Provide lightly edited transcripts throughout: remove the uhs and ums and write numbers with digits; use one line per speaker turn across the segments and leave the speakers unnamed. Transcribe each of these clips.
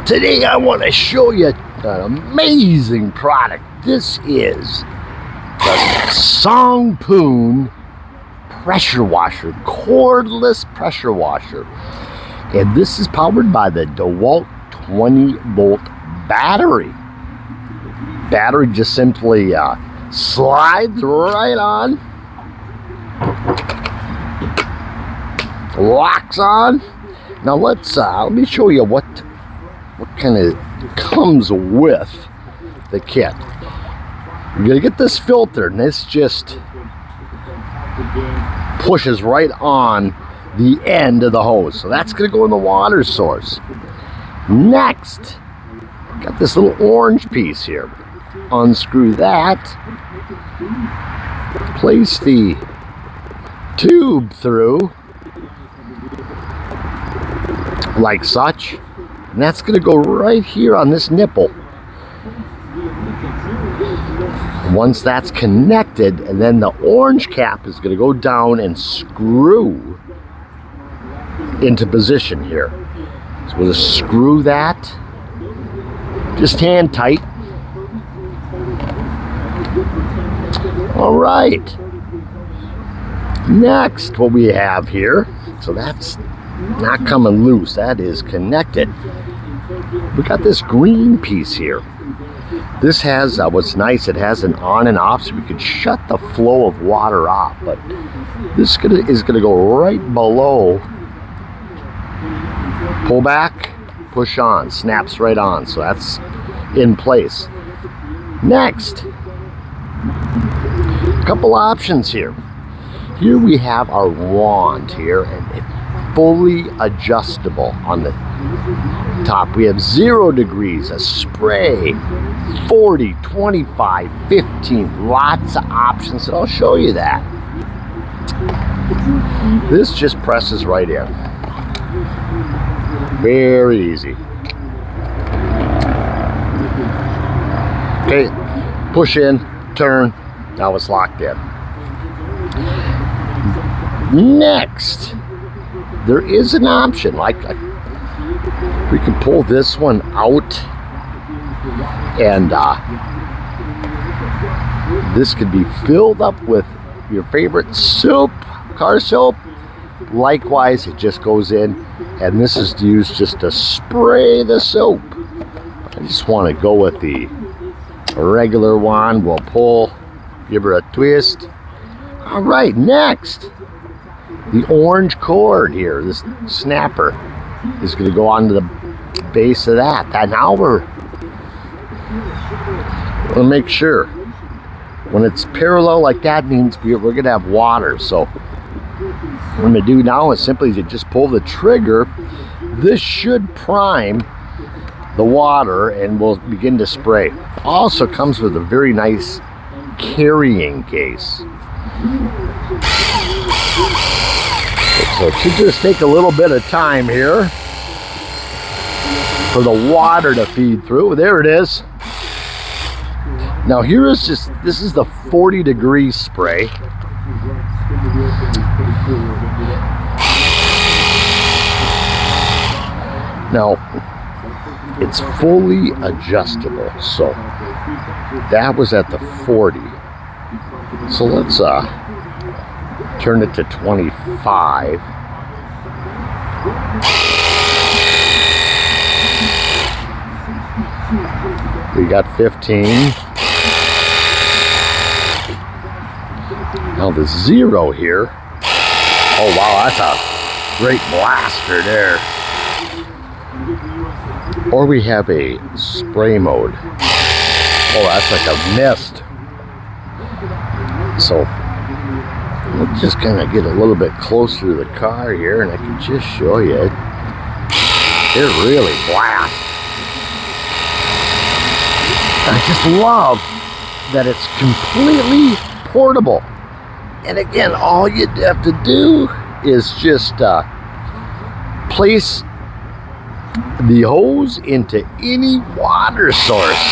Today I want to show you an amazing product. This is the Songpoon pressure washer, cordless pressure washer. And this is powered by the Dewalt 20-volt battery. Battery just simply slides right on, locks on. Now let me show you what kind of comes with the kit. You're gonna get this filter, and this just pushes right on the end of the hose. So that's gonna go in the water source. Next, got this little orange piece here. Unscrew that. Place the tube through like such. And that's going to go right here on this nipple. Once that's connected, and then the orange cap is going to go down and screw into position here. So we'll just screw that, just hand tight. All right. Next, what we have here, so that's not coming loose, that is connected. We got this green piece here. This has what's nice, it has an on and off, so we can shut the flow of water off. But this is gonna go right below. Pull back, push on, snaps right on, so that's in place. Next, a couple options here. Here we have our wand here, and it's fully adjustable on the top. We have 0 degrees, a spray, 40, 25, 15, lots of options. So I'll show you that. This just presses right in. Very easy. Okay, push in, turn, now it's locked in. Next, there is an option, like we can pull this one out, and this could be filled up with your favorite soap, car soap. Likewise, it just goes in, and this is used just to spray the soap. I just want to go with the regular wand. We'll pull, give her a twist. All right, next, the orange cord here, this snapper, is going to go onto the base of that. And now we're going to make sure when it's parallel like that means we're going to have water. So what I'm going to do now is simply to just pull the trigger. This should prime the water and will begin to spray. Also comes with a very nice carrying case. So it should just take a little bit of time here for the water to feed through. There it is. Now here is this is the 40-degree spray. Now it's fully adjustable. So that was at the 40. So let's turn it to 25. We got 15. Now the 0 here. Oh wow, that's a great blaster there. Or we have a spray mode. Oh, that's like a mist. So we'll just kind of get a little bit closer to the car here, and I can just show you it. It really blasts. I just love that it's completely portable. And again, all you have to do is just place the hose into any water source,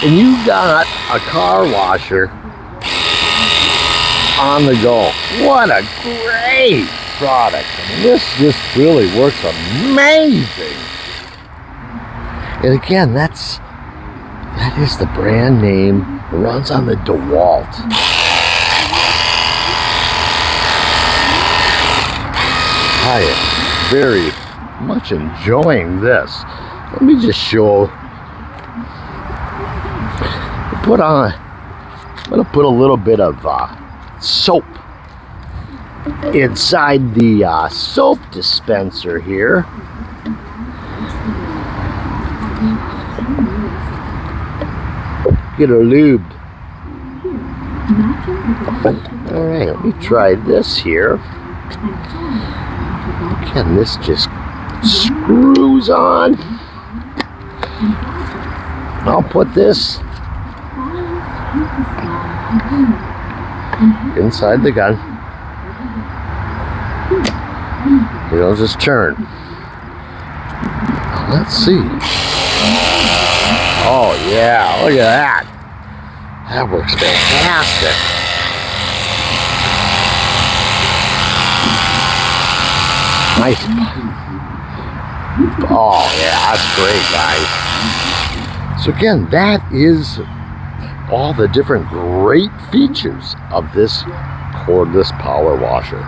and you've got a car washer on the go. What a great product. I mean, this really works amazing. And again, that is the brand name. It runs on the Dewalt. I am very much enjoying this. Let me just show. I'm gonna put a little bit of soap inside the soap dispenser here. Get her lubed. All right, let me try this here. Again, this just screws on. I'll put this inside the gun. It'll just turn. Let's see. Oh yeah, look at that. That works fantastic. Nice. Oh yeah, that's great, guys. So again, that is all the different great features of this cordless power washer.